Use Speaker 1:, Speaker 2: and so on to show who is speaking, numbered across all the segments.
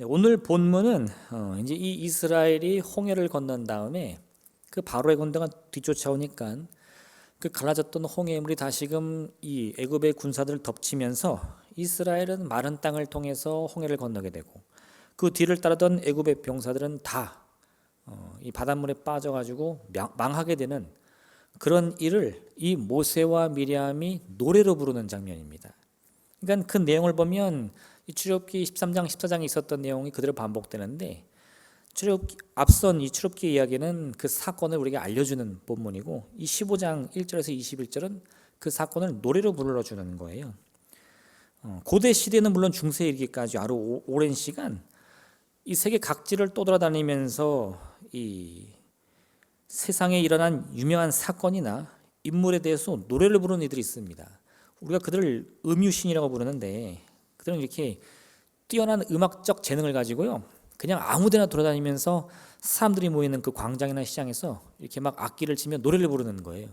Speaker 1: 오늘 본문은 이제 이 이스라엘이 홍해를 건넌 다음에 그 바로의 군대가 뒤쫓아오니까 그 갈라졌던 홍해물이 다시금 이 애굽의 군사들을 덮치면서 이스라엘은 마른 땅을 통해서 홍해를 건너게 되고 그 뒤를 따르던 애굽의 병사들은 다 이 바닷물에 빠져가지고 망하게 되는 그런 일을 이 모세와 미리암이 노래로 부르는 장면입니다. 그러니까 그 내용을 보면 이 출애굽기 13장, 14장에 있었던 내용이 그대로 반복되는데 앞선 이 출애굽기 이야기는 그 사건을 우리에게 알려주는 본문이고 이 15장 1절에서 21절은 그 사건을 노래로 불러주는 거예요. 고대 시대는 물론 중세에 이르기까지 아주 오랜 시간 이 세계 각지를 떠돌아다니면서 이 세상에 일어난 유명한 사건이나 인물에 대해서 노래를 부르는 이들이 있습니다. 우리가 그들을 음유신이라고 부르는데 그들은 이렇게 뛰어난 음악적 재능을 가지고요 그냥 아무데나 돌아다니면서 사람들이 모이는 그 광장이나 시장에서 이렇게 막 악기를 치며 노래를 부르는 거예요.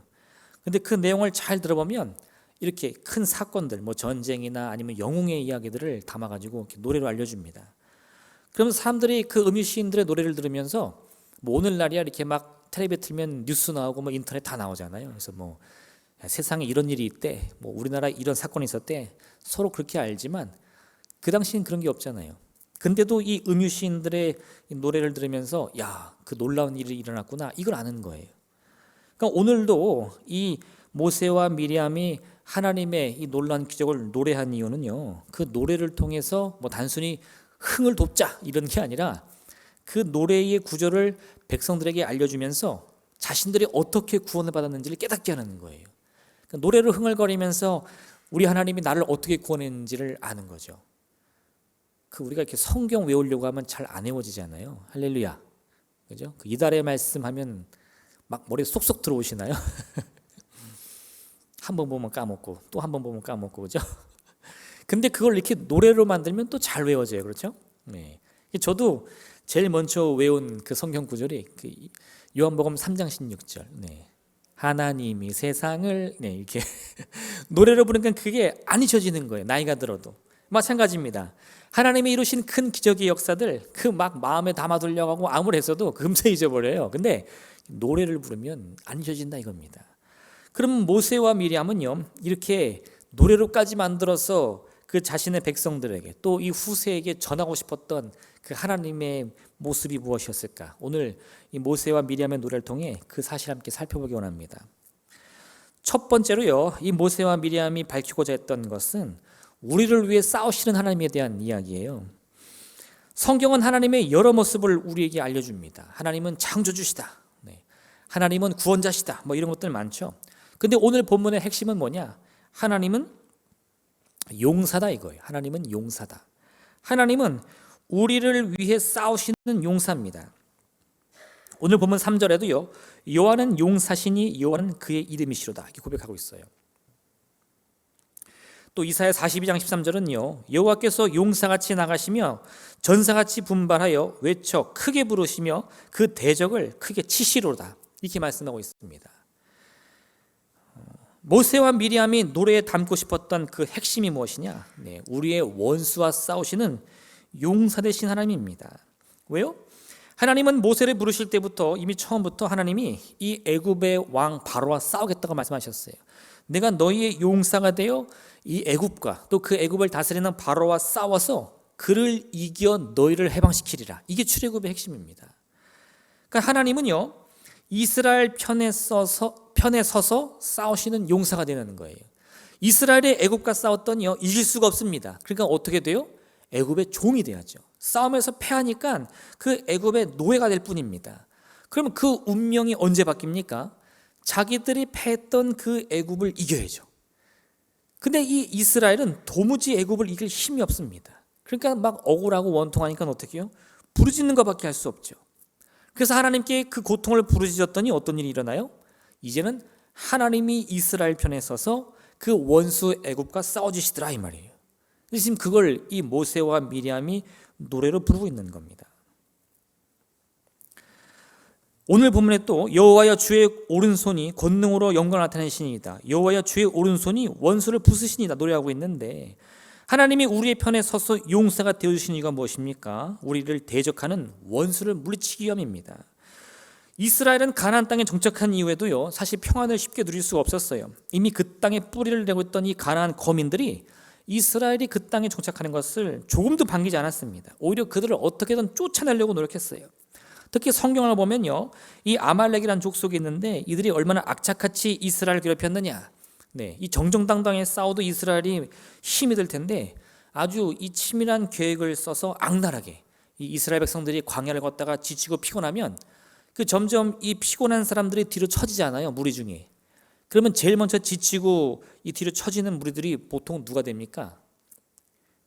Speaker 1: 근데 그 내용을 잘 들어보면 이렇게 큰 사건들, 뭐 전쟁이나 아니면 영웅의 이야기들을 담아가지고 이렇게 노래로 알려줍니다. 그러면 사람들이 그 음유시인들의 노래를 들으면서 뭐 오늘날이야 이렇게 막 텔레비에 틀면 뉴스 나오고 뭐 인터넷 다 나오잖아요. 그래서 뭐 세상에 이런 일이 있대, 뭐 우리나라에 이런 사건이 있었대, 서로 그렇게 알지만 그 당시엔 그런 게 없잖아요. 근데도 이 음유시인들의 노래를 들으면서 야, 그 놀라운 일이 일어났구나 이걸 아는 거예요. 그러니까 오늘도 이 모세와 미리암이 하나님의 이 놀라운 기적을 노래한 이유는요 그 노래를 통해서 뭐 단순히 흥을 돋자 이런 게 아니라 그 노래의 구절을 백성들에게 알려주면서 자신들이 어떻게 구원을 받았는지를 깨닫게 하는 거예요. 그러니까 노래로 흥얼거리면서 우리 하나님이 나를 어떻게 구원했는지를 아는 거죠. 그 우리가 이렇게 성경 외우려고 하면 잘 안 외워지잖아요. 할렐루야, 그죠? 그 이달의 말씀하면 막 머리에 쏙쏙 들어오시나요? 한 번 보면 까먹고 또 한 번 보면 까먹고, 그죠? 근데 그걸 이렇게 노래로 만들면 또 잘 외워져요, 그렇죠? 네. 저도 제일 먼저 외운 그 성경 구절이 그 요한복음 3장 16절. 네. 하나님이 세상을 이렇게 노래로 부르니까 그게 안 잊혀지는 거예요. 나이가 들어도 마찬가지입니다. 하나님이 이루신 큰 기적의 역사들 그 막 마음에 담아두려고 아무리 했어도 금세 잊어버려요. 근데 노래를 부르면 안 잊혀진다 이겁니다. 그럼 모세와 미리암은요 이렇게 노래로까지 만들어서 그 자신의 백성들에게 또 이 후세에게 전하고 싶었던 그 하나님의 모습이 무엇이었을까? 오늘 이 모세와 미리암의 노래를 통해 그 사실을 함께 살펴보기 원합니다. 첫 번째로요, 이 모세와 미리암이 밝히고자 했던 것은 우리를 위해 싸우시는 하나님에 대한 이야기예요. 성경은 하나님의 여러 모습을 우리에게 알려줍니다. 하나님은 창조주시다, 하나님은 구원자시다, 뭐 이런 것들 많죠. 근데 오늘 본문의 핵심은 뭐냐? 하나님은 용사다 이거예요. 하나님은 용사다. 하나님은 우리를 위해 싸우시는 용사입니다. 오늘 본문 3절에도요 여호와는 용사시니 여호와는 그의 이름이시로다 이렇게 고백하고 있어요. 또 이사야 42장 13절은요 여호와께서 용사같이 나가시며 전사같이 분발하여 외쳐 크게 부르시며 그 대적을 크게 치시로다 이렇게 말씀하고 있습니다. 모세와 미리암이 노래에 담고 싶었던 그 핵심이 무엇이냐? 우리의 원수와 싸우시는 용사 되신 하나님입니다. 왜요? 하나님은 모세를 부르실 때부터 이미 처음부터 하나님이 이 애굽의 왕 바로와 싸우겠다고 말씀하셨어요. 내가 너희의 용사가 되어 이 애굽과 또 그 애굽을 다스리는 바로와 싸워서 그를 이겨 너희를 해방시키리라. 이게 출애굽의 핵심입니다. 그러니까 하나님은요 이스라엘 편에 서서 싸우시는 용사가 되는 거예요. 이스라엘의 애굽과 싸웠더니요 이길 수가 없습니다. 그러니까 어떻게 돼요? 애굽의 종이 돼야죠. 싸움에서 패하니까 그 애굽의 노예가 될 뿐입니다. 그러면 그 운명이 언제 바뀝니까? 자기들이 패했던 그 애굽을 이겨야죠. 근데 이 이스라엘은 도무지 애굽을 이길 힘이 없습니다. 그러니까 막 억울하고 원통하니까 어떻게 해요? 부르짖는 것밖에 할 수 없죠. 그래서 하나님께 그 고통을 부르짖었더니 어떤 일이 일어나요? 이제는 하나님이 이스라엘 편에 서서 그 원수 애굽과 싸워주시더라 이 말이에요. 지금 그걸 이 모세와 미리암이 노래로 부르고 있는 겁니다. 오늘 본문에 또 여호와여 주의 오른손이 권능으로 영광을 나타내시니이다. 여호와여 주의 오른손이 원수를 부수시니이다 노래하고 있는데 하나님이 우리의 편에 서서 용사가 되어주신 이유가 무엇입니까? 우리를 대적하는 원수를 물리치기 위함입니다. 이스라엘은 가나안 땅에 정착한 이후에도요, 사실 평안을 쉽게 누릴 수가 없었어요. 이미 그 땅에 뿌리를 내고 있던 이 가나안 거민들이 이스라엘이 그 땅에 정착하는 것을 조금도 반기지 않았습니다. 오히려 그들을 어떻게든 쫓아내려고 노력했어요. 특히 성경을 보면요, 이 아말렉이라는 족속이 있는데 이들이 얼마나 악착같이 이스라엘을 괴롭혔느냐. 이 정정당당하게 싸워도 이스라엘이 힘이 들 텐데 아주 이 치밀한 계획을 써서 악랄하게 이 이스라엘 백성들이 광야를 걷다가 지치고 피곤하면 그 점점 이 피곤한 사람들이 뒤로 처지잖아요, 무리 중에. 그러면 제일 먼저 지치고 이 뒤로 처지는 무리들이 보통 누가 됩니까?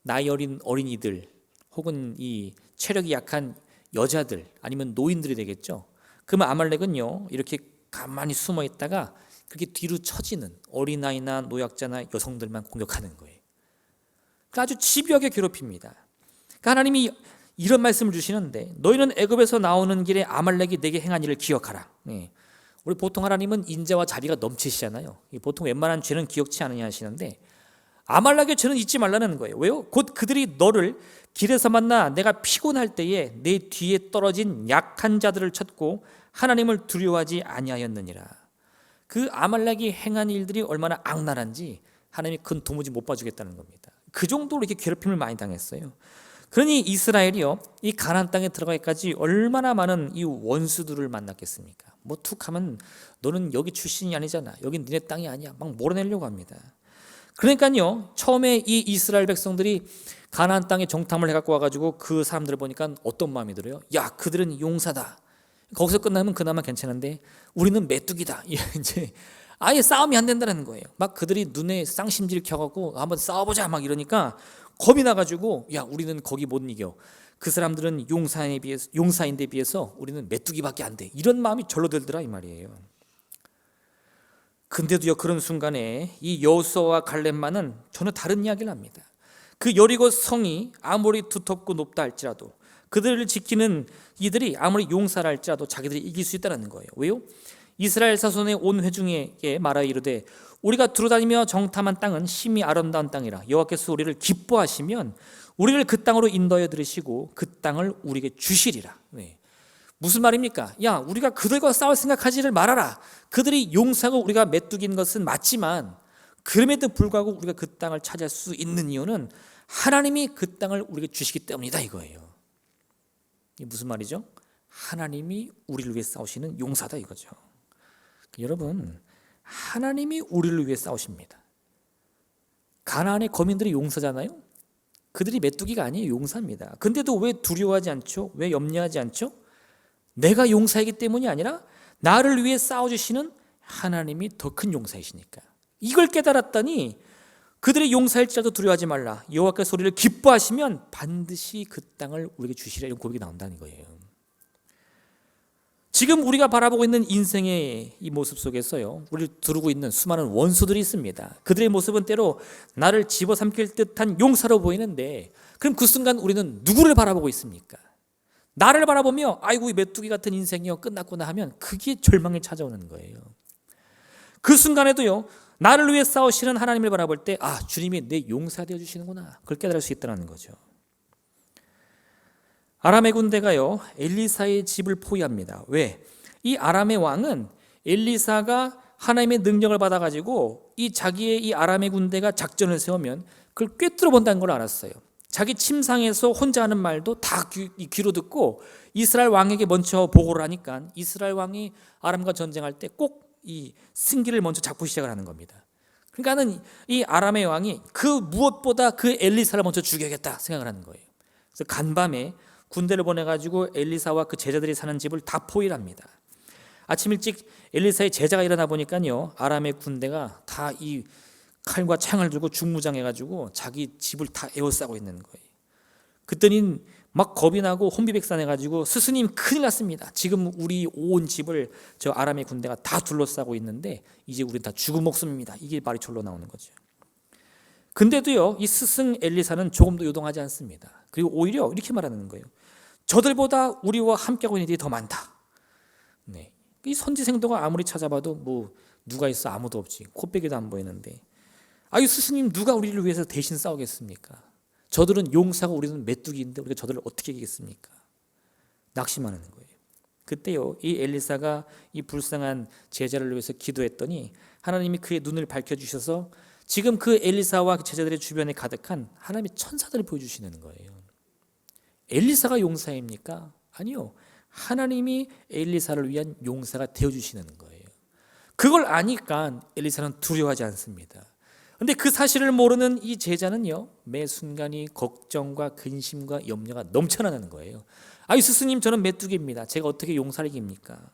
Speaker 1: 나이 어린 어린이들 혹은 이 체력이 약한 여자들 아니면 노인들이 되겠죠. 그러면 아말렉은요, 이렇게 가만히 숨어 있다가 그렇게 뒤로 처지는 어린아이나 노약자나 여성들만 공격하는 거예요. 그러니까 아주 집요하게 괴롭힙니다. 그러니까 하나님이 이런 말씀을 주시는데, 너희는 애굽에서 나오는 길에 아말렉이 내게 행한 일을 기억하라. 우리 보통 하나님은 인자와 자비가 넘치시잖아요. 보통 웬만한 죄는 기억치 않으냐 하시는데 아말렉의 죄는 잊지 말라는 거예요. 왜요? 곧 그들이 너를 길에서 만나 내가 피곤할 때에 내 뒤에 떨어진 약한 자들을 쳤고 하나님을 두려워하지 아니하였느니라. 그 아말렉이 행한 일들이 얼마나 악랄한지 하나님이 그건 도무지 못 봐주겠다는 겁니다. 그 정도로 이렇게 괴롭힘을 많이 당했어요. 그러니 이스라엘이요, 이 가나안 땅에 들어가기까지 얼마나 많은 이 원수들을 만났겠습니까? 뭐 툭하면 너는 여기 출신이 아니잖아, 여긴 니네 땅이 아니야, 막 몰아내려고 합니다. 그러니까요, 처음에 이 이스라엘 백성들이 가나안 땅에 정탐을 해갖고 와가지고 그 사람들을 보니까 어떤 마음이 들어요? 야, 그들은 용사다. 거기서 끝나면 그나마 괜찮은데 우리는 메뚜기다. 이제 아예 싸움이 안 된다는 거예요. 막 그들이 눈에 쌍심지를 켜갖고 한번 싸워보자 막 이러니까 겁이 나가지고, 야, 우리는 거기 못 이겨. 그 사람들은 용사인데 비해서 우리는 메뚜기밖에 안 돼. 이런 마음이 절로 들더라 이 말이에요. 근데도요, 그런 순간에 이 여호수아와 갈렙만은 전혀 다른 이야기를 합니다. 그 여리고 성이 아무리 두텁고 높다 할지라도 그들을 지키는 이들이 아무리 용사라 할지라도 자기들이 이길 수 있다는 거예요. 왜요? 이스라엘 자손의 온 회중에게 말하 이르되 우리가 두루다니며 정탐한 땅은 심히 아름다운 땅이라 여호와께서 우리를 기뻐하시면 우리를 그 땅으로 인도하여 들으시고 그 땅을 우리에게 주시리라. 무슨 말입니까? 야, 우리가 그들과 싸울 생각하지를 말아라. 그들이 용사고 우리가 메뚜기인 것은 맞지만 그럼에도 불구하고 우리가 그 땅을 차지할 수 있는 이유는 하나님이 그 땅을 우리에게 주시기 때문이다 이거예요. 이게 무슨 말이죠? 하나님이 우리를 위해 싸우시는 용사다 이거죠. 여러분, 하나님이 우리를 위해 싸우십니다. 가나안의 거민들이 용사잖아요. 그들이 메뚜기가 아니에요, 용사입니다. 근데도 왜 두려워하지 않죠? 왜 염려하지 않죠? 내가 용사이기 때문이 아니라 나를 위해 싸워주시는 하나님이 더 큰 용사이시니까. 이걸 깨달았더니 그들의 용사일지라도 두려워하지 말라. 여호와께서 우리를 기뻐하시면 반드시 그 땅을 우리에게 주시리라. 이런 고백이 나온다는 거예요. 지금 우리가 바라보고 있는 인생의 이 모습 속에서요, 우리를 두르고 있는 수많은 원수들이 있습니다. 그들의 모습은 때로 나를 집어삼킬 듯한 용사로 보이는데, 그럼 그 순간 우리는 누구를 바라보고 있습니까? 나를 바라보며 아이고 이 메뚜기 같은 인생이요 끝났구나 하면 그게 절망이 찾아오는 거예요. 그 순간에도요, 나를 위해 싸우시는 하나님을 바라볼 때 주님이 내 용사 되어 주시는구나, 그걸 깨달을 수 있다는 거죠. 아람의 군대가요 엘리사의 집을 포위합니다. 왜? 이 아람의 왕은 엘리사가 하나님의 능력을 받아가지고 이 자기의 이 아람의 군대가 작전을 세우면 그걸 꿰뚫어 본다는 걸 알았어요. 자기 침상에서 혼자 하는 말도 다 귀로 듣고 이스라엘 왕에게 먼저 보고를 하니까 이스라엘 왕이 아람과 전쟁할 때 꼭 이 승기를 먼저 잡고 시작을 하는 겁니다. 그러니까는 이 아람의 왕이 그 무엇보다 그 엘리사를 먼저 죽여야겠다 생각을 하는 거예요. 그래서 간밤에 군대를 보내가지고 엘리사와 그 제자들이 사는 집을 다 포위합니다. 아침 일찍 엘리사의 제자가 일어나 보니까요, 아람의 군대가 다 이 칼과 창을 들고 중무장해가지고 자기 집을 다 에워싸고 있는 거예요. 그랬더니 막 겁이 나고 혼비백산해가지고 스승님 큰일 났습니다. 지금 우리 온 집을 저 아람의 군대가 다 둘러싸고 있는데 이제 우린 다 죽은 목숨입니다. 이게 말이 절로 나오는 거죠. 근데도요, 이 스승 엘리사는 조금도 요동하지 않습니다. 그리고 오히려 이렇게 말하는 거예요. 저들보다 우리와 함께하고 있는 이들이 더 많다. 이 선지생도가 아무리 찾아봐도 뭐 누가 있어? 아무도 없지. 코빼기도 안 보이는데 아유 스승님, 누가 우리를 위해서 대신 싸우겠습니까? 저들은 용사고 우리는 메뚜기인데 우리가 저들을 어떻게 이기겠습니까? 낙심하는 거예요. 그때요, 이 엘리사가 이 불쌍한 제자를 위해서 기도했더니 하나님이 그의 눈을 밝혀주셔서 지금 그 엘리사와 제자들의 주변에 가득한 하나님의 천사들을 보여주시는 거예요. 엘리사가 용사입니까? 아니요, 하나님이 엘리사를 위한 용사가 되어주시는 거예요. 그걸 아니까 엘리사는 두려워하지 않습니다. 그런데 그 사실을 모르는 이 제자는요, 매 순간이 걱정과 근심과 염려가 넘쳐나는 거예요. 아유 스승님, 저는 메뚜기입니다. 제가 어떻게 용사를 이깁니까?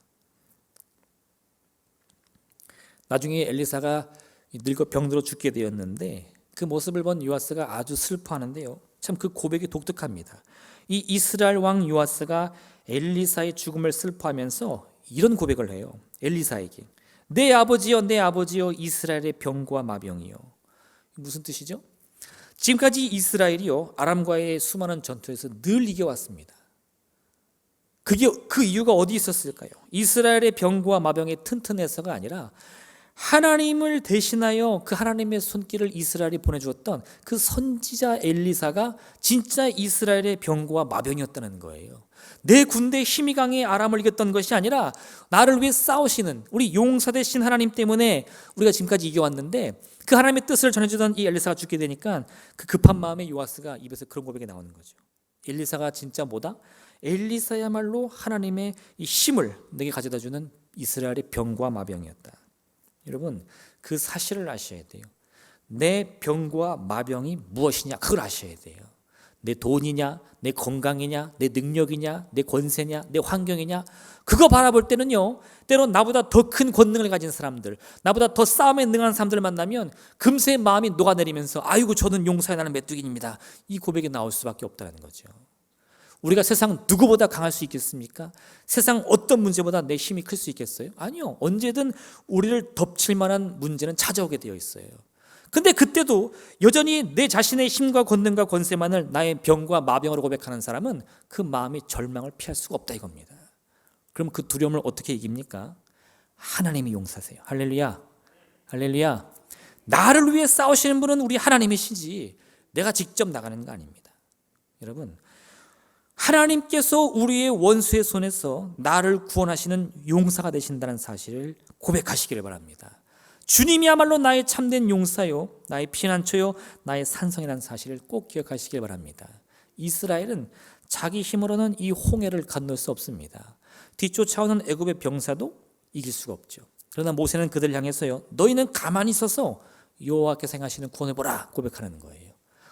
Speaker 1: 나중에 엘리사가 늙어 병들어 죽게 되었는데 그 모습을 본 요아스가 아주 슬퍼하는데요, 참 그 고백이 독특합니다. 이 이스라엘 왕 요아스가 엘리사의 죽음을 슬퍼하면서 이런 고백을 해요. 엘리사에게, 내 아버지여, 내 아버지여, 이스라엘의 병과 마병이요. 무슨 뜻이죠? 지금까지 이스라엘이요, 아람과의 수많은 전투에서 늘 이겨왔습니다. 그 이유가 어디 있었을까요? 이스라엘의 병과 마병이 튼튼해서가 아니라 하나님을 대신하여 그 하나님의 손길을 이스라엘이 보내주었던 그 선지자 엘리사가 진짜 이스라엘의 병과 마병이었다는 거예요. 내 군대의 힘이 강해 아람을 이겼던 것이 아니라 나를 위해 싸우시는 우리 용사 되신 하나님 때문에 우리가 지금까지 이겨왔는데, 그 하나님의 뜻을 전해주던 이 엘리사가 죽게 되니까 그 급한 마음에 요아스가 입에서 그런 고백이 나오는 거죠. 엘리사가 진짜 뭐다? 엘리사야말로 하나님의 이 힘을 내게 가져다주는 이스라엘의 병과 마병이었다. 여러분, 그 사실을 아셔야 돼요. 내 병과 마병이 무엇이냐, 그걸 아셔야 돼요. 내 돈이냐, 내 건강이냐, 내 능력이냐, 내 권세냐, 내 환경이냐, 그거 바라볼 때는요, 때론 나보다 더 큰 권능을 가진 사람들, 나보다 더 싸움에 능한 사람들을 만나면 금세 마음이 녹아내리면서 아이고 저는 용사에 나는 메뚜기입니다, 이 고백이 나올 수밖에 없다는 거죠. 우리가 세상 누구보다 강할 수 있겠습니까? 세상 어떤 문제보다 내 힘이 클 수 있겠어요? 아니요, 언제든 우리를 덮칠 만한 문제는 찾아오게 되어 있어요. 근데 그때도 여전히 내 자신의 힘과 권능과 권세만을 나의 병과 마병으로 고백하는 사람은 그 마음의 절망을 피할 수가 없다 이겁니다. 그럼 그 두려움을 어떻게 이깁니까? 하나님이 용사세요. 할렐루야, 할렐루야. 나를 위해 싸우시는 분은 우리 하나님이시지 내가 직접 나가는 거 아닙니다. 여러분, 하나님께서 우리의 원수의 손에서 나를 구원하시는 용사가 되신다는 사실을 고백하시기를 바랍니다. 주님이야말로 나의 참된 용사요, 나의 피난처요, 나의 산성이라는 사실을 꼭 기억하시길 바랍니다. 이스라엘은 자기 힘으로는 이 홍해를 건널 수 없습니다. 뒤쫓아오는 애굽의 병사도 이길 수가 없죠. 그러나 모세는 그들을 향해서요, 너희는 가만히 있어서 여호와께서 행하시는 구원을 보라 고백하는 거예요.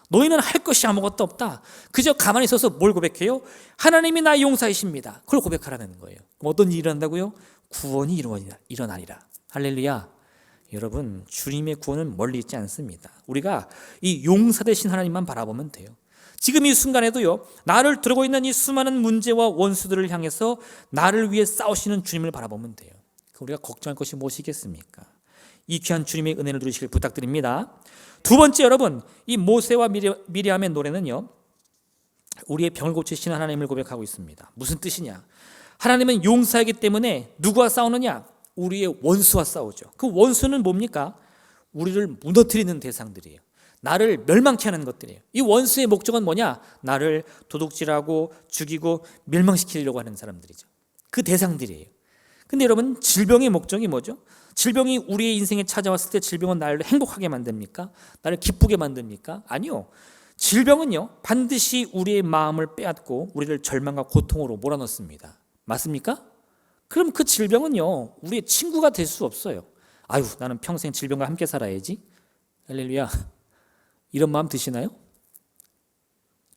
Speaker 1: 너희는 할 것이 아무것도 없다. 그저 가만히 있어서 뭘 고백해요? 하나님이 나의 용사이십니다. 그걸 고백하라는 거예요. 그럼 어떤 일이 일어난다고요? 구원이 일어나리라. 할렐루야. 여러분, 주님의 구원은 멀리 있지 않습니다. 우리가 이 용사 되신 하나님만 바라보면 돼요. 지금 이 순간에도요, 나를 두르고 있는 이 수많은 문제와 원수들을 향해서 나를 위해 싸우시는 주님을 바라보면 돼요. 우리가 걱정할 것이 무엇이겠습니까? 이 귀한 주님의 은혜를 누리시길 부탁드립니다. 두 번째, 여러분, 이 모세와 미리암의 노래는요, 우리의 병을 고치시는 하나님을 고백하고 있습니다. 무슨 뜻이냐? 하나님은 용사이기 때문에 누구와 싸우느냐? 우리의 원수와 싸우죠. 그 원수는 뭡니까? 우리를 무너뜨리는 대상들이에요. 나를 멸망케 하는 것들이에요. 이 원수의 목적은 뭐냐? 나를 도둑질하고 죽이고 멸망시키려고 하는 사람들이죠. 그 대상들이에요. 근데 여러분, 질병의 목적이 뭐죠? 질병이 우리의 인생에 찾아왔을 때 질병은 나를 행복하게 만듭니까? 나를 기쁘게 만듭니까? 아니요. 질병은요, 반드시 우리의 마음을 빼앗고 우리를 절망과 고통으로 몰아넣습니다. 맞습니까? 그럼 그 질병은요, 우리의 친구가 될 수 없어요. 아유, 나는 평생 질병과 함께 살아야지. 할렐루야. 이런 마음 드시나요?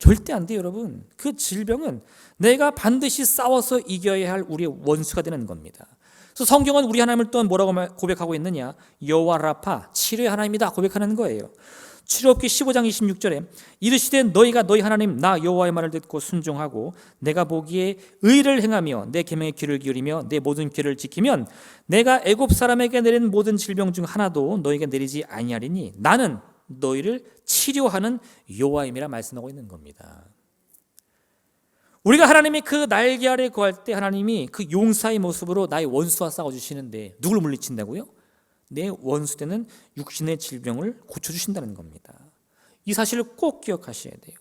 Speaker 1: 절대 안 돼요, 여러분. 그 질병은 내가 반드시 싸워서 이겨야 할 우리의 원수가 되는 겁니다. 그래서 성경은 우리 하나님을 또한 뭐라고 고백하고 있느냐? 여호와 라파, 치료의 하나님이다 고백하는 거예요. 출애굽기 15장 26절에 이르시되 너희가 너희 하나님 나 여호와의 말을 듣고 순종하고 내가 보기에 의를 행하며 내 계명에 귀를 기울이며 내 모든 규례를 지키면 내가 애굽 사람에게 내린 모든 질병 중 하나도 너희에게 내리지 아니하리니 나는 너희를 치료하는 여호와임이라 말씀하고 있는 겁니다. 우리가 하나님의 그 날개 아래 거할 때 하나님이 그 용사의 모습으로 나의 원수와 싸워주시는데 누굴 물리친다고요? 내 원수되는 육신의 질병을 고쳐주신다는 겁니다. 이 사실을 꼭 기억하셔야 돼요.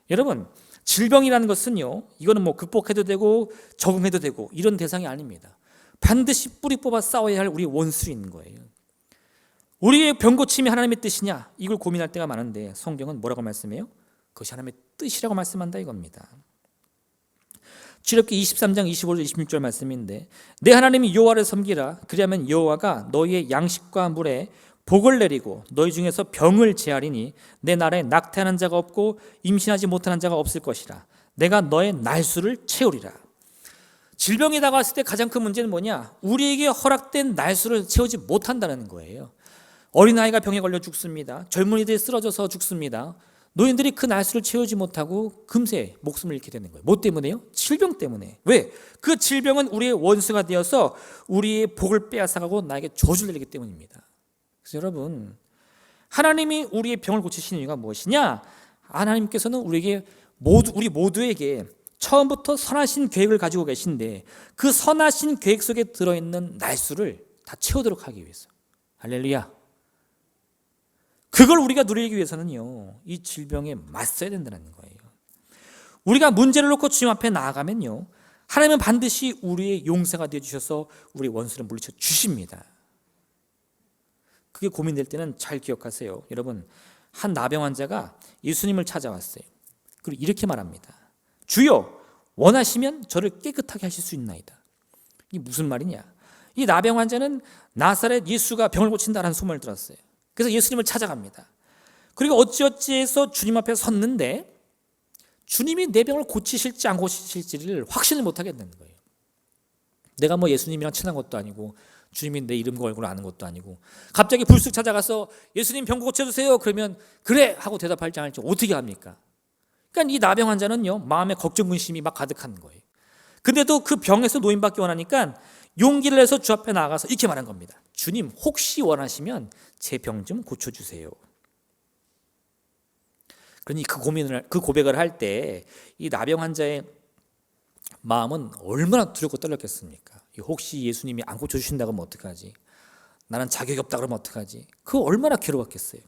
Speaker 1: 여러분, 질병이라는 것은요, 이거는 뭐 극복해도 되고 적응해도 되고 이런 대상이 아닙니다. 반드시 뿌리 뽑아 싸워야 할 우리 원수인 거예요. 우리의 병 고침이 하나님의 뜻이냐, 이걸 고민할 때가 많은데 성경은 뭐라고 말씀해요? 그것이 하나님의 뜻이라고 말씀한다 이겁니다. 출애굽기 23장 25절 26절 말씀인데, 내 하나님이 여호와를 섬기라. 그리하면 여호와가 너희의 양식과 물에 복을 내리고 너희 중에서 병을 제하리니 내 나라에 낙태하는 자가 없고 임신하지 못하는 자가 없을 것이라. 내가 너의 날수를 채우리라. 질병이 다가왔을 때 가장 큰 문제는 뭐냐? 우리에게 허락된 날수를 채우지 못한다는 거예요. 어린아이가 병에 걸려 죽습니다. 젊은이들이 쓰러져서 죽습니다. 노인들이 그 날수를 채우지 못하고 금세 목숨을 잃게 되는 거예요. 뭐 때문에요? 질병 때문에. 왜? 그 질병은 우리의 원수가 되어서 우리의 복을 빼앗아가고 나에게 저주를 내리기 때문입니다. 그래서 여러분, 하나님이 우리의 병을 고치시는 이유가 무엇이냐? 하나님께서는 우리 모두에게 처음부터 선하신 계획을 가지고 계신데, 그 선하신 계획 속에 들어있는 날수를 다 채우도록 하기 위해서. 할렐루야. 그걸 우리가 누리기 위해서는요, 이 질병에 맞서야 된다는 거예요. 우리가 문제를 놓고 주님 앞에 나아가면요, 하나님은 반드시 우리의 용사가 되어주셔서 우리 원수를 물리쳐 주십니다. 그게 고민될 때는 잘 기억하세요. 여러분, 한 나병 환자가 예수님을 찾아왔어요. 그리고 이렇게 말합니다. 주여, 원하시면 저를 깨끗하게 하실 수 있나이다. 이게 무슨 말이냐? 이 나병 환자는 나사렛 예수가 병을 고친다라는 소문을 들었어요. 그래서 예수님을 찾아갑니다. 그리고 어찌어찌해서 주님 앞에 섰는데 주님이 내 병을 고치실지 안 고치실지를 확신을 못 하겠다는 거예요. 내가 뭐 예수님이랑 친한 것도 아니고 주님이 내 이름과 얼굴을 아는 것도 아니고 갑자기 불쑥 찾아가서 예수님 병 고쳐주세요 그러면 그래 하고 대답할지 안 할지 어떻게 합니까? 그러니까 이 나병 환자는요, 마음에 걱정 근심이 막 가득한 거예요. 근데도 그 병에서 노인받기 원하니까 용기를 내서 주 앞에 나가서 이렇게 말한 겁니다. 주님, 혹시 원하시면 제 병 좀 고쳐주세요. 그러니 그 고백을 할 때 이 나병 환자의 마음은 얼마나 두렵고 떨렸겠습니까? 혹시 예수님이 안 고쳐주신다고 하면 어떡하지? 나는 자격이 없다 그러면 어떡하지? 그거 얼마나 괴로웠겠어요.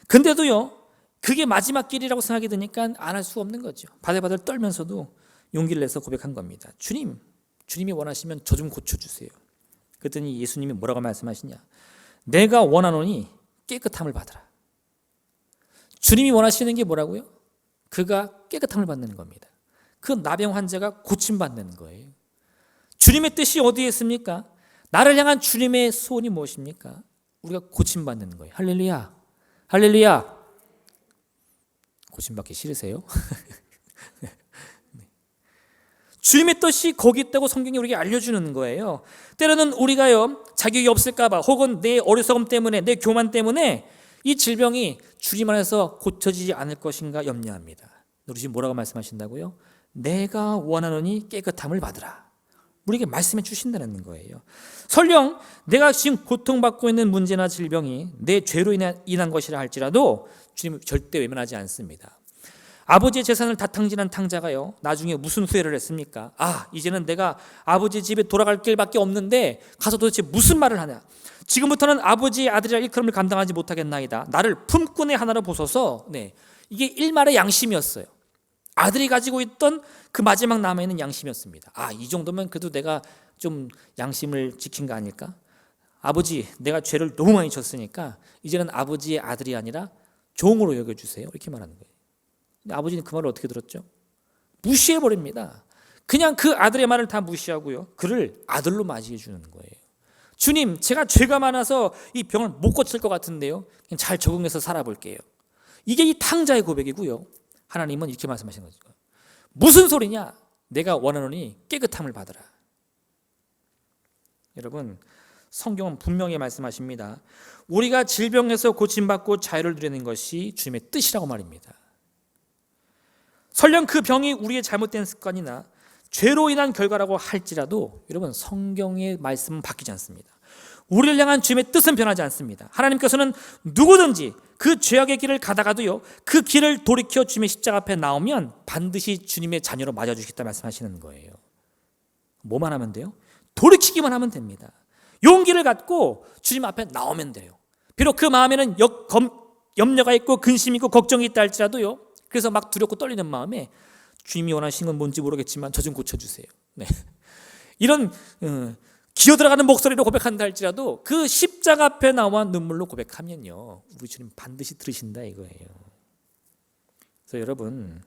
Speaker 1: 근데도요, 그게 마지막 길이라고 생각이 드니까 안 할 수가 없는 거죠. 바들바들 떨면서도 용기를 내서 고백한 겁니다. 주님이 원하시면 저 좀 고쳐주세요. 그랬더니 예수님이 뭐라고 말씀하시냐? 내가 원하노니 깨끗함을 받으라. 주님이 원하시는 게 뭐라고요? 그가 깨끗함을 받는 겁니다. 그 나병 환자가 고침받는 거예요. 주님의 뜻이 어디에 있습니까? 나를 향한 주님의 소원이 무엇입니까? 우리가 고침받는 거예요. 할렐루야. 할렐루야. 고침받기 싫으세요? 주님의 뜻이 거기 있다고 성경이 우리에게 알려주는 거예요. 때로는 우리가요, 자격이 없을까봐 혹은 내 어리석음 때문에 내 교만 때문에 이 질병이 주님 안에서 고쳐지지 않을 것인가 염려합니다. 우리 지금 뭐라고 말씀하신다고요? 내가 원하노니 깨끗함을 받으라. 우리에게 말씀해 주신다는 거예요. 설령 내가 지금 고통받고 있는 문제나 질병이 내 죄로 인한 것이라 할지라도 주님은 절대 외면하지 않습니다. 아버지의 재산을 다 탕진한 탕자가요, 나중에 무슨 후회를 했습니까? 이제는 내가 아버지 집에 돌아갈 길밖에 없는데 가서 도대체 무슨 말을 하냐? 지금부터는 아버지의 아들이라 일컬음을 감당하지 못하겠나이다. 나를 품꾼의 하나로 보소서. 이게 일말의 양심이었어요. 아들이 가지고 있던 그 마지막 남아있는 양심이었습니다. 이 정도면 그래도 내가 좀 양심을 지킨 거 아닐까? 아버지, 내가 죄를 너무 많이 졌으니까 이제는 아버지의 아들이 아니라 종으로 여겨주세요. 이렇게 말하는 거예요. 근데 아버지는 그 말을 어떻게 들었죠? 무시해버립니다. 그냥 그 아들의 말을 다 무시하고요, 그를 아들로 맞이해 주는 거예요. 주님, 제가 죄가 많아서 이 병을 못 고칠 것 같은데요, 그냥 잘 적응해서 살아볼게요. 이게 이 탕자의 고백이고요, 하나님은 이렇게 말씀하시는 거죠. 무슨 소리냐? 내가 원하노니 깨끗함을 받으라. 여러분, 성경은 분명히 말씀하십니다. 우리가 질병에서 고침받고 자유를 누리는 것이 주님의 뜻이라고 말입니다. 설령 그 병이 우리의 잘못된 습관이나 죄로 인한 결과라고 할지라도 여러분, 성경의 말씀은 바뀌지 않습니다. 우리를 향한 주님의 뜻은 변하지 않습니다. 하나님께서는 누구든지 그 죄악의 길을 가다가도요, 그 길을 돌이켜 주님의 십자가 앞에 나오면 반드시 주님의 자녀로 맞아주시겠다 말씀하시는 거예요. 뭐만 하면 돼요? 돌이키기만 하면 됩니다. 용기를 갖고 주님 앞에 나오면 돼요. 비록 그 마음에는 염려가 있고 근심이 있고 걱정이 있다 할지라도요, 그래서 막 두렵고 떨리는 마음에 주님이 원하시는 건 뭔지 모르겠지만 저 좀 고쳐주세요. 네. 이런 기어들어가는 목소리로 고백한다 할지라도 그 십자가 앞에 나와 눈물로 고백하면요, 우리 주님 반드시 들으신다 이거예요. 그래서 여러분,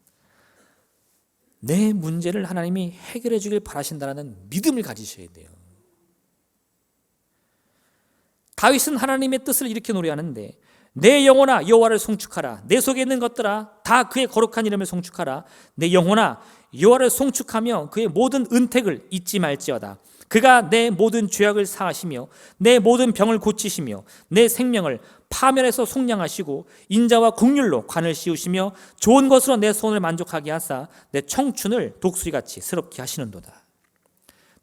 Speaker 1: 내 문제를 하나님이 해결해 주길 바라신다는 믿음을 가지셔야 돼요. 다윗은 하나님의 뜻을 이렇게 노래하는데, 내 영혼아 여호와를 송축하라. 내 속에 있는 것들아 다 그의 거룩한 이름을 송축하라. 내 영혼아 여호와를 송축하며 그의 모든 은택을 잊지 말지어다. 그가 내 모든 죄악을 사하시며 내 모든 병을 고치시며 내 생명을 파멸에서 속량하시고 인자와 긍휼로 관을 씌우시며 좋은 것으로 내 손을 만족하게 하사 내 청춘을 독수리같이 새롭게 하시는도다.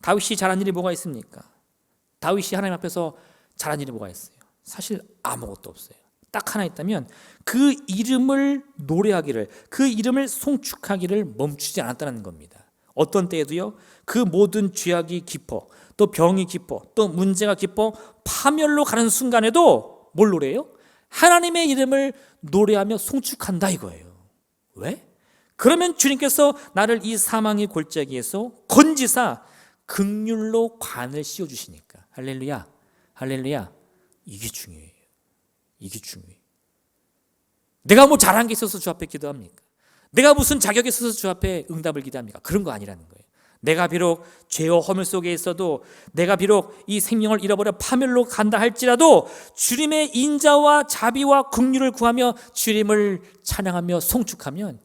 Speaker 1: 다윗이 잘한 일이 뭐가 있습니까? 다윗이 하나님 앞에서 잘한 일이 뭐가 있어요? 사실 아무것도 없어요. 딱 하나 있다면 그 이름을 노래하기를, 그 이름을 송축하기를 멈추지 않았다는 겁니다. 어떤 때에도요, 그 모든 죄악이 깊어, 또 병이 깊어, 또 문제가 깊어 파멸로 가는 순간에도 뭘 노래해요? 하나님의 이름을 노래하며 송축한다 이거예요. 왜? 그러면 주님께서 나를 이 사망의 골짜기에서 건지사 긍휼로 관을 씌워주시니까. 할렐루야, 할렐루야. 이게 중요해요. 이게 중요해요. 내가 뭐 잘한 게 있어서 주 앞에 기도합니까? 내가 무슨 자격이 있어서 주 앞에 응답을 기도합니까? 그런 거 아니라는 거예요. 내가 비록 죄와 허물 속에 있어도, 내가 비록 이 생명을 잃어버려 파멸로 간다 할지라도 주님의 인자와 자비와 긍휼을 구하며 주님을 찬양하며 송축하면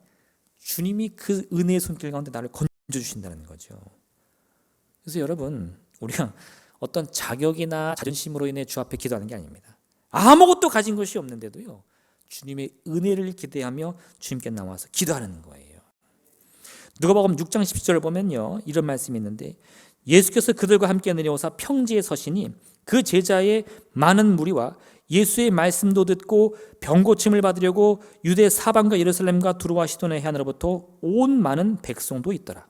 Speaker 1: 주님이 그 은혜의 손길 가운데 나를 건져주신다는 거죠. 그래서 여러분, 우리가 어떤 자격이나 자존심으로 인해 주 앞에 기도하는 게 아닙니다. 아무것도 가진 것이 없는데도요, 주님의 은혜를 기대하며 주님께 나와서 기도하는 거예요. 누가복음 6장 10절을 보면요, 이런 말씀이 있는데, 예수께서 그들과 함께 내려오사 평지에 서시니 그 제자의 많은 무리와 예수의 말씀도 듣고 병 고침을 받으려고 유대 사방과 예루살렘과 두루와 시돈의 해안으로부터 온 많은 백성도 있더라.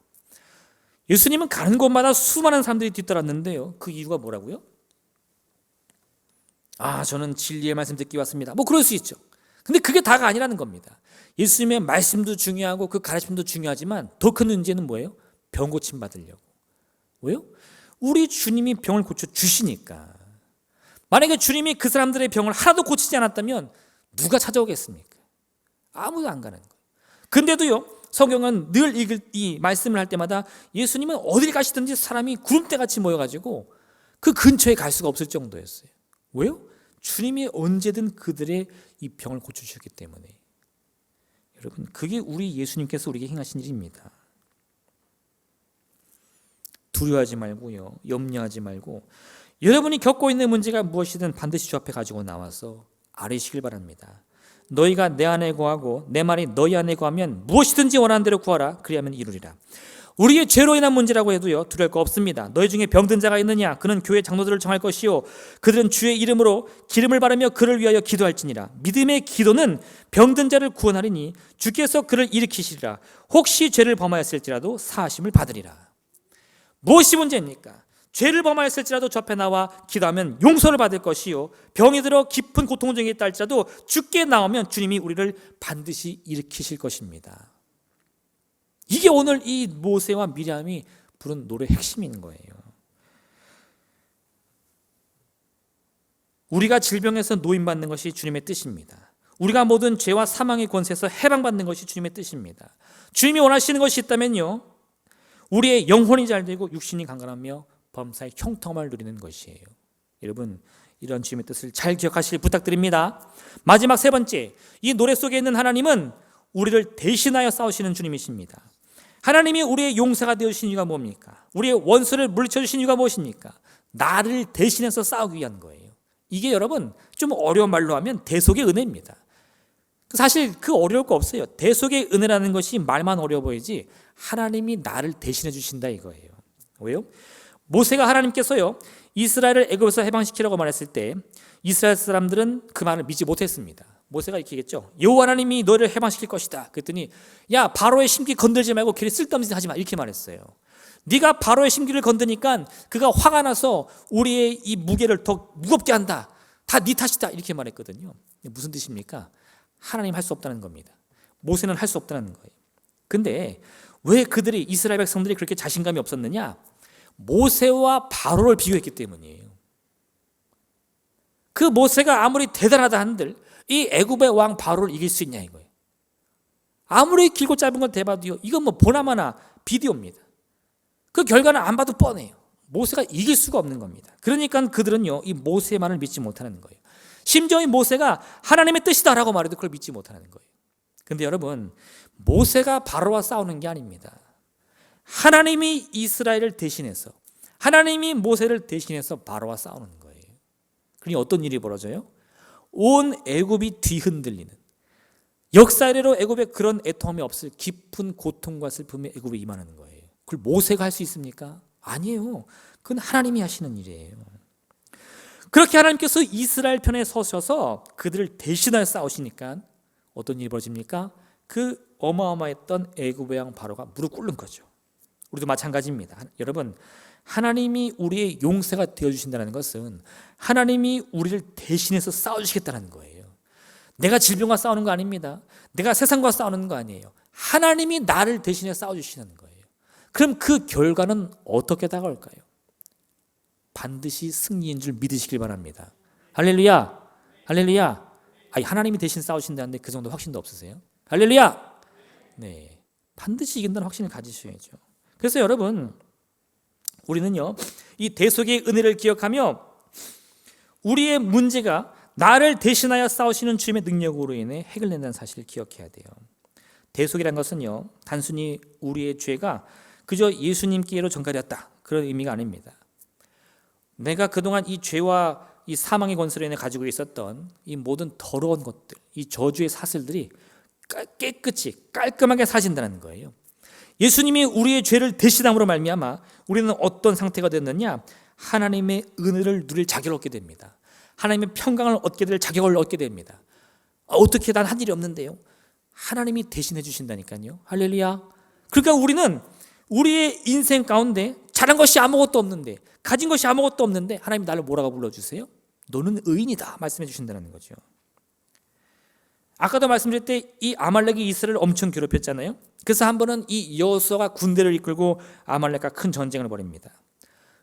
Speaker 1: 예수님은 가는 곳마다 수많은 사람들이 뒤따랐는데요, 그 이유가 뭐라고요? 저는 진리의 말씀 듣기 왔습니다. 뭐 그럴 수 있죠. 근데 그게 다가 아니라는 겁니다. 예수님의 말씀도 중요하고 그 가르침도 중요하지만 더 큰 문제는 뭐예요? 병 고침 받으려고. 왜요? 우리 주님이 병을 고쳐 주시니까. 만약에 주님이 그 사람들의 병을 하나도 고치지 않았다면 누가 찾아오겠습니까? 아무도 안 가는 거예요. 근데도요, 성경은 늘 이 말씀을 할 때마다 예수님은 어딜 가시든지 사람이 구름대같이 모여가지고 그 근처에 갈 수가 없을 정도였어요. 왜요? 주님이 언제든 그들의 이 병을 고쳐주셨기 때문에. 여러분, 그게 우리 예수님께서 우리에게 행하신 일입니다. 두려워하지 말고요, 염려하지 말고, 여러분이 겪고 있는 문제가 무엇이든 반드시 주 앞에 가지고 나와서 아뢰시길 바랍니다. 너희가 내 안에 거하고 내 말이 너희 안에 거하면 무엇이든지 원하는 대로 구하라. 그리하면 이루리라. 우리의 죄로 인한 문제라고 해도요, 두려울 거 없습니다. 너희 중에 병든 자가 있느냐? 그는 교회 장로들을 정할 것이요, 그들은 주의 이름으로 기름을 바르며 그를 위하여 기도할지니라. 믿음의 기도는 병든 자를 구원하리니 주께서 그를 일으키시리라. 혹시 죄를 범하였을지라도 사하심을 받으리라. 무엇이 문제입니까? 죄를 범하였을지라도 저 앞에 나와 기도하면 용서를 받을 것이요, 병이 들어 깊은 고통 중에 있다 할지라도 주께 나오면 주님이 우리를 반드시 일으키실 것입니다. 이게 오늘 이 모세와 미리암이 부른 노래의 핵심인 거예요. 우리가 질병에서 노임받는 것이 주님의 뜻입니다. 우리가 모든 죄와 사망의 권세에서 해방받는 것이 주님의 뜻입니다. 주님이 원하시는 것이 있다면요, 우리의 영혼이 잘 되고 육신이 강건하며 범사의 형통함을 누리는 것이에요. 여러분, 이런 주님의 뜻을 잘 기억하시길 부탁드립니다. 마지막 세 번째, 이 노래 속에 있는 하나님은 우리를 대신하여 싸우시는 주님이십니다. 하나님이 우리의 용사가 되어주신 이유가 뭡니까? 우리의 원수를 물리쳐 주신 이유가 무엇입니까? 나를 대신해서 싸우기 위한 거예요. 이게 여러분, 좀 어려운 말로 하면 대속의 은혜입니다. 사실 그 어려울 거 없어요. 대속의 은혜라는 것이 말만 어려워 보이지 하나님이 나를 대신해 주신다 이거예요. 왜요? 모세가 하나님께서요, 이스라엘을 애굽에서 해방시키라고 말했을 때 이스라엘 사람들은 그 말을 믿지 못했습니다. 모세가 이렇게 얘기했죠. 여호와 하나님이 너를 해방시킬 것이다. 그랬더니 야, 바로의 심기 건들지 말고 걔를 쓸데없는 짓 하지 마, 이렇게 말했어요. 네가 바로의 심기를 건드니까 그가 화가 나서 우리의 이 무게를 더 무겁게 한다. 다 네 탓이다. 이렇게 말했거든요. 무슨 뜻입니까? 하나님 할 수 없다는 겁니다. 모세는 할 수 없다는 거예요. 근데 왜 그들이 이스라엘 백성들이 그렇게 자신감이 없었느냐? 모세와 바로를 비교했기 때문이에요. 그 모세가 아무리 대단하다 한들 이 애굽의 왕 바로를 이길 수 있냐 이거예요. 아무리 길고 짧은 건 대봐도요, 이건 뭐 보나마나 비디오입니다. 그 결과는 안 봐도 뻔해요. 모세가 이길 수가 없는 겁니다. 그러니까 그들은요, 이 모세의 말을 믿지 못하는 거예요. 심지어 이 모세가 하나님의 뜻이다라고 말해도 그걸 믿지 못하는 거예요. 근데 여러분, 모세가 바로와 싸우는 게 아닙니다. 하나님이 이스라엘을 대신해서, 하나님이 모세를 대신해서 바로와 싸우는 거예요. 그러니 어떤 일이 벌어져요? 온 애굽이 뒤흔들리는, 역사 이래로 애굽에 그런 애통함이 없을 깊은 고통과 슬픔에 애굽에 임하는 거예요. 그걸 모세가 할 수 있습니까? 아니에요. 그건 하나님이 하시는 일이에요. 그렇게 하나님께서 이스라엘 편에 서셔서 그들을 대신하여 싸우시니까 어떤 일이 벌어집니까? 그 어마어마했던 애굽의 왕 바로가 무릎 꿇는 거죠. 우리도 마찬가지입니다. 여러분, 하나님이 우리의 용사가 되어주신다는 것은 하나님이 우리를 대신해서 싸워주시겠다는 거예요. 내가 질병과 싸우는 거 아닙니다. 내가 세상과 싸우는 거 아니에요. 하나님이 나를 대신해 싸워주시는 거예요. 그럼 그 결과는 어떻게 다가올까요? 반드시 승리인 줄 믿으시길 바랍니다. 할렐루야, 할렐루야. 아니, 하나님이 대신 싸우신다는데 그 정도 확신도 없으세요? 할렐루야. 네, 반드시 이긴다는 확신을 가지셔야죠. 그래서 여러분, 우리는요, 이 대속의 은혜를 기억하며 우리의 문제가 나를 대신하여 싸우시는 주님의 능력으로 인해 해결된다는 사실을 기억해야 돼요. 대속이란 것은요, 단순히 우리의 죄가 그저 예수님께로 전가되었다, 그런 의미가 아닙니다. 내가 그동안 이 죄와 이 사망의 권세로 인해 가지고 있었던 이 모든 더러운 것들, 이 저주의 사슬들이 깨끗이 깔끔하게 사진다는 거예요. 예수님이 우리의 죄를 대신함으로 말미암아 우리는 어떤 상태가 됐느냐? 하나님의 은혜를 누릴 자격을 얻게 됩니다. 하나님의 평강을 얻게 될 자격을 얻게 됩니다. 어떻게 난 한 일이 없는데요? 하나님이 대신해 주신다니까요. 할렐루야. 그러니까 우리는 우리의 인생 가운데 잘한 것이 아무것도 없는데, 가진 것이 아무것도 없는데 하나님이 나를 뭐라고 불러주세요? 너는 의인이다 말씀해 주신다는 거죠. 아까도 말씀드릴 때 이 아말렉이 이스라엘을 엄청 괴롭혔잖아요. 그래서 한 번은 이 여호수아가 군대를 이끌고 아말렉과 큰 전쟁을 벌입니다.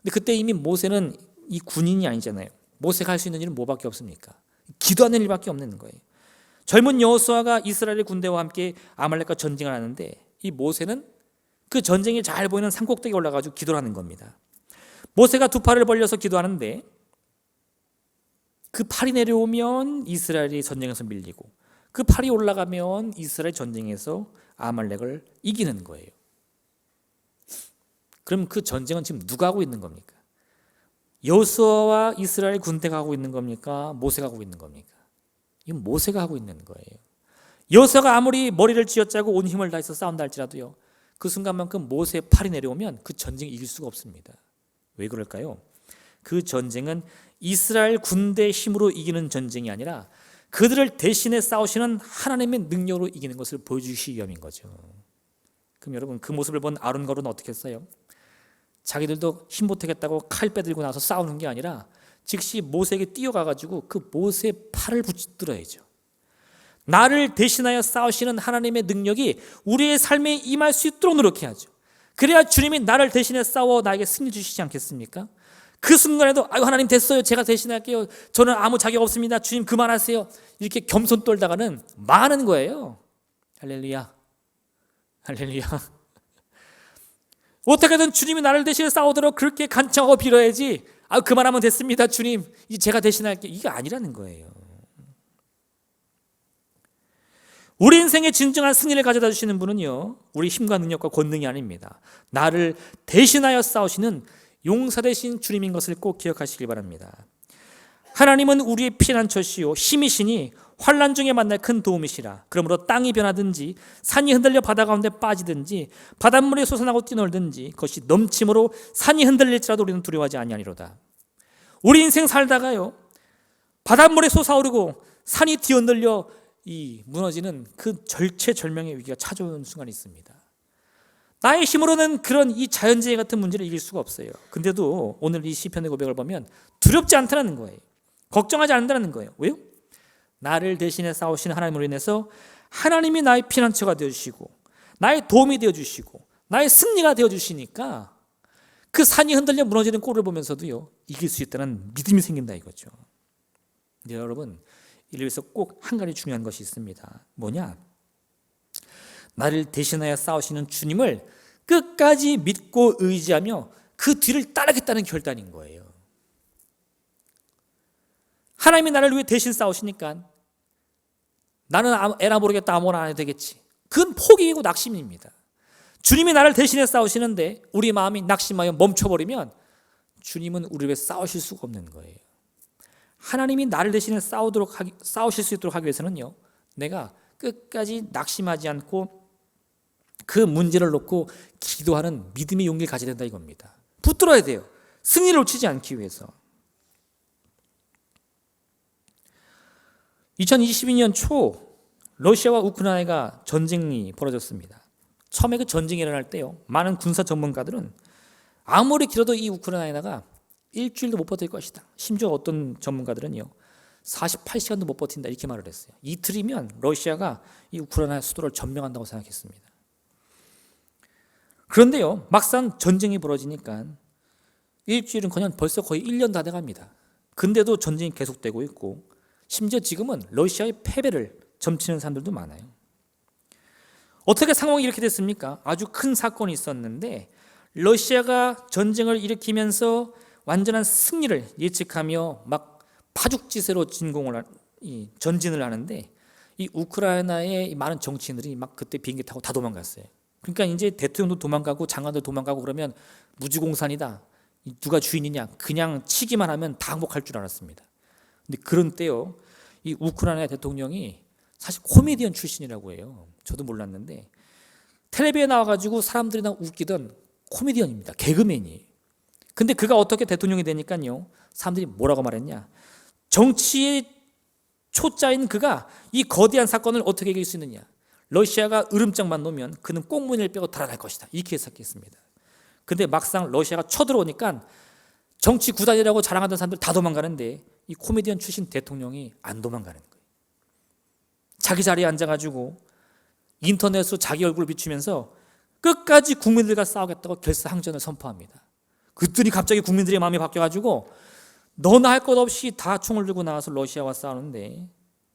Speaker 1: 근데 그때 이미 모세는 이 군인이 아니잖아요. 모세가 할 수 있는 일은 뭐밖에 없습니까? 기도하는 일밖에 없는 거예요. 젊은 여호수아가 이스라엘의 군대와 함께 아말렉과 전쟁을 하는데 이 모세는 그 전쟁이 잘 보이는 산꼭대기에 올라가지고 기도를 하는 겁니다. 모세가 두 팔을 벌려서 기도하는데 그 팔이 내려오면 이스라엘이 전쟁에서 밀리고, 그 팔이 올라가면 이스라엘 전쟁에서 아말렉을 이기는 거예요. 그럼 그 전쟁은 지금 누가 하고 있는 겁니까? 여호수아와 이스라엘 군대가 하고 있는 겁니까? 모세가 하고 있는 겁니까? 이건 모세가 하고 있는 거예요. 여호수아가 아무리 머리를 쥐어짜고 온 힘을 다해서 싸운다 할지라도요, 그 순간만큼 모세의 팔이 내려오면 그 전쟁을 이길 수가 없습니다. 왜 그럴까요? 그 전쟁은 이스라엘 군대의 힘으로 이기는 전쟁이 아니라 그들을 대신해 싸우시는 하나님의 능력으로 이기는 것을 보여주시기 위함인 거죠. 그럼 여러분, 그 모습을 본 아론과 홀은 어떻게 했어요? 자기들도 힘 못하겠다고 칼 빼들고 나서 싸우는 게 아니라 즉시 모세에게 뛰어가가지고 그 모세의 팔을 붙들어야죠. 나를 대신하여 싸우시는 하나님의 능력이 우리의 삶에 임할 수 있도록 노력해야죠. 그래야 주님이 나를 대신해 싸워 나에게 승리 주시지 않겠습니까? 그 순간에도 아유 하나님 됐어요, 제가 대신할게요, 저는 아무 자격 없습니다, 주님 그만하세요, 이렇게 겸손 떨다가는 망하는 거예요. 할렐루야, 할렐루야. 어떻게든 주님이 나를 대신해 싸우도록 그렇게 간청하고 빌어야지, 아 그만하면 됐습니다 주님, 이제 제가 대신할게요, 이게 아니라는 거예요. 우리 인생의 진정한 승리를 가져다 주시는 분은요, 우리 힘과 능력과 권능이 아닙니다. 나를 대신하여 싸우시는 용사 되신 주님인 것을 꼭 기억하시길 바랍니다. 하나님은 우리의 피난처시요 힘이시니 환난 중에 만날 큰 도움이시라. 그러므로 땅이 변하든지 산이 흔들려 바다 가운데 빠지든지 바닷물이 솟아나고 뛰놀든지 그것이 넘침으로 산이 흔들릴지라도 우리는 두려워하지 아니하리로다. 우리 인생 살다가요, 바닷물이 솟아오르고 산이 뒤흔들려 이 무너지는 그 절체절명의 위기가 찾아오는 순간이 있습니다. 나의 힘으로는 그런 이 자연재해 같은 문제를 이길 수가 없어요. 근데도 오늘 이 시편의 고백을 보면 두렵지 않다는 거예요. 걱정하지 않는다는 거예요. 왜요? 나를 대신해 싸우시는 하나님으로 인해서 하나님이 나의 피난처가 되어주시고 나의 도움이 되어주시고 나의 승리가 되어주시니까 그 산이 흔들려 무너지는 꼴을 보면서도요, 이길 수 있다는 믿음이 생긴다 이거죠. 근데 여러분, 이를 위해서 꼭 한 가지 중요한 것이 있습니다. 뭐냐? 나를 대신하여 싸우시는 주님을 끝까지 믿고 의지하며 그 뒤를 따르겠다는 결단인 거예요. 하나님이 나를 위해 대신 싸우시니까 나는 에라 모르겠다, 아무나 안 해도 되겠지. 그건 포기이고 낙심입니다. 주님이 나를 대신해 싸우시는데 우리 마음이 낙심하여 멈춰버리면 주님은 우리를 위해 싸우실 수가 없는 거예요. 하나님이 나를 대신해 싸우실 수 있도록 하기 위해서는요, 내가 끝까지 낙심하지 않고 그 문제를 놓고 기도하는 믿음의 용기를 가져야 된다 이겁니다. 붙들어야 돼요. 승리를 놓치지 않기 위해서. 2022년 초 러시아와 우크라이나가 전쟁이 벌어졌습니다. 처음에 그 전쟁이 일어날 때요, 많은 군사 전문가들은 아무리 길어도 이 우크라이나가 일주일도 못 버틸 것이다. 심지어 어떤 전문가들은요, 48시간도 못 버틴다 이렇게 말을 했어요. 이틀이면 러시아가 이 우크라이나 수도를 점령한다고 생각했습니다. 그런데요, 막상 전쟁이 벌어지니까 일주일은커녕 벌써 거의 1년 다 돼갑니다. 근데도 전쟁이 계속되고 있고 심지어 지금은 러시아의 패배를 점치는 사람들도 많아요. 어떻게 상황이 이렇게 됐습니까? 아주 큰 사건이 있었는데 러시아가 전쟁을 일으키면서 완전한 승리를 예측하며 막 파죽지세로 전진을 하는데 이 우크라이나의 많은 정치인들이 막 그때 비행기 타고 다 도망갔어요. 그러니까 이제 대통령도 도망가고 장관도 도망가고 그러면 무주공산이다, 누가 주인이냐, 그냥 치기만 하면 다 항복할 줄 알았습니다. 근데 그런 때요, 이 우크라이나 대통령이 사실 코미디언 출신이라고 해요. 저도 몰랐는데 텔레비에 나와가지고 사람들이랑 웃기던 코미디언입니다. 개그맨이. 근데 그가 어떻게 대통령이 되니까요, 사람들이 뭐라고 말했냐, 정치의 초짜인 그가 이 거대한 사건을 어떻게 이길 수 있느냐, 러시아가 으름장만 놓으면 그는 꽁무니를 빼고 달아날 것이다 이렇게 해석했습니다. 근데 막상 러시아가 쳐들어오니까 정치 구단이라고 자랑하던 사람들 다 도망가는데 이 코미디언 출신 대통령이 안 도망가는 거예요. 자기 자리에 앉아가지고 인터넷으로 자기 얼굴을 비추면서 끝까지 국민들과 싸우겠다고 결사항전을 선포합니다. 그랬더니 갑자기 국민들의 마음이 바뀌어가지고 너나 할 것 없이 다 총을 들고 나와서 러시아와 싸우는데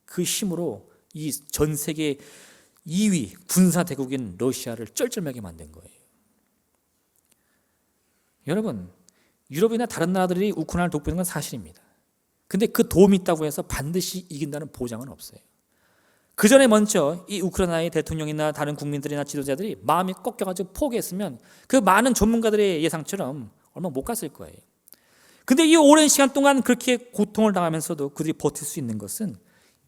Speaker 1: 그 힘으로 이 전 세계 2위 군사 대국인 러시아를 쩔쩔매게 만든 거예요. 여러분, 유럽이나 다른 나라들이 우크라이나를 돕는 건 사실입니다. 근데 그 도움이 있다고 해서 반드시 이긴다는 보장은 없어요. 그 전에 먼저 이 우크라이나의 대통령이나 다른 국민들이나 지도자들이 마음이 꺾여가지고 포기했으면 그 많은 전문가들의 예상처럼 얼마 못 갔을 거예요. 근데 이 오랜 시간 동안 그렇게 고통을 당하면서도 그들이 버틸 수 있는 것은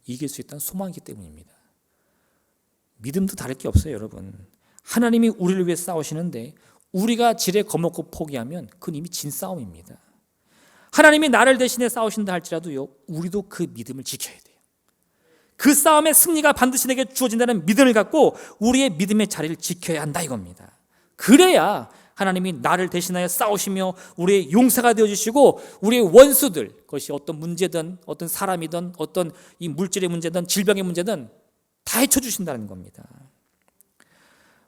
Speaker 1: 이길 수 있다는 소망이기 때문입니다. 믿음도 다를 게 없어요, 여러분. 하나님이 우리를 위해 싸우시는데 우리가 지레 겁먹고 포기하면 그건 이미 진 싸움입니다. 하나님이 나를 대신해 싸우신다 할지라도요, 우리도 그 믿음을 지켜야 돼요. 그 싸움의 승리가 반드시 내게 주어진다는 믿음을 갖고 우리의 믿음의 자리를 지켜야 한다 이겁니다. 그래야 하나님이 나를 대신하여 싸우시며 우리의 용사가 되어주시고 우리의 원수들, 그것이 어떤 문제든 어떤 사람이든 어떤 이 물질의 문제든 질병의 문제든 다 헤쳐주신다는 겁니다.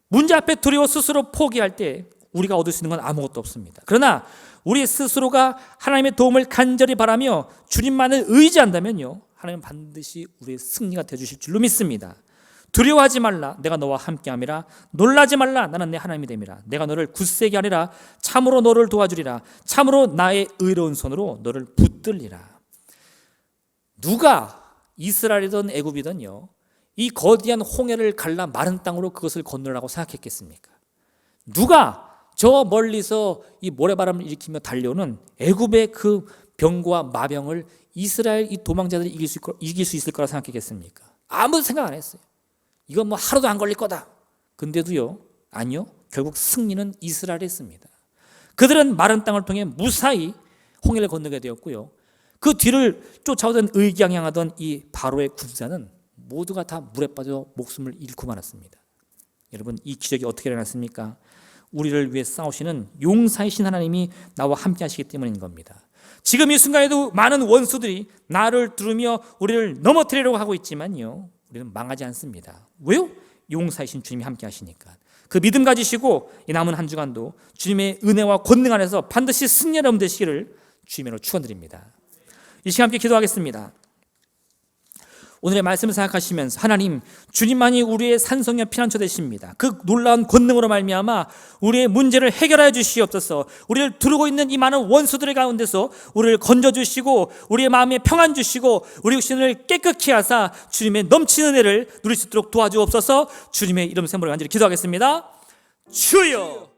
Speaker 1: 문제 앞에 두려워 스스로 포기할 때 우리가 얻을 수 있는 건 아무것도 없습니다. 그러나 우리 스스로가 하나님의 도움을 간절히 바라며 주님만을 의지한다면요, 하나님은 반드시 우리의 승리가 되어주실 줄로 믿습니다. 두려워하지 말라, 내가 너와 함께함이라. 놀라지 말라, 나는 내 하나님이 됨이라. 내가 너를 굳세게 하리라. 참으로 너를 도와주리라. 참으로 나의 의로운 손으로 너를 붙들리라. 누가 이스라엘이든 애굽이든요, 이 거대한 홍해를 갈라 마른 땅으로 그것을 건너라고 생각했겠습니까? 누가 저 멀리서 이 모래바람을 일으키며 달려오는 애굽의 그 병과 마병을 이스라엘 이 도망자들이 이길 수 있을 거라 생각했겠습니까? 아무도 생각 안 했어요. 이건 뭐 하루도 안 걸릴 거다. 근데도요, 아니요, 결국 승리는 이스라엘에 있습니다. 그들은 마른 땅을 통해 무사히 홍해를 건너게 되었고요, 그 뒤를 쫓아오던 의기양양하던 이 바로의 군사는 모두가 다 물에 빠져 목숨을 잃고 말았습니다. 여러분, 이 기적이 어떻게 일어났습니까? 우리를 위해 싸우시는 용사이신 하나님이 나와 함께 하시기 때문인 겁니다. 지금 이 순간에도 많은 원수들이 나를 두르며 우리를 넘어뜨리려고 하고 있지만요, 우리는 망하지 않습니다. 왜요? 용사이신 주님이 함께 하시니까. 그 믿음 가지시고 이 남은 한 주간도 주님의 은혜와 권능 안에서 반드시 승리의 여러분 되시기를 주님으로 축원드립니다. 이 시간 함께 기도하겠습니다. 오늘의 말씀을 생각하시면서 하나님, 주님만이 우리의 산성의 피난처 되십니다. 그 놀라운 권능으로 말미암아 우리의 문제를 해결하여 주시옵소서. 우리를 두르고 있는 이 많은 원수들의 가운데서 우리를 건져주시고 우리의 마음에 평안 주시고 우리 육신을 깨끗히 하사 주님의 넘치는 은혜를 누릴 수 있도록 도와주옵소서. 주님의 이름 샘물을 간절히 기도하겠습니다. 주여!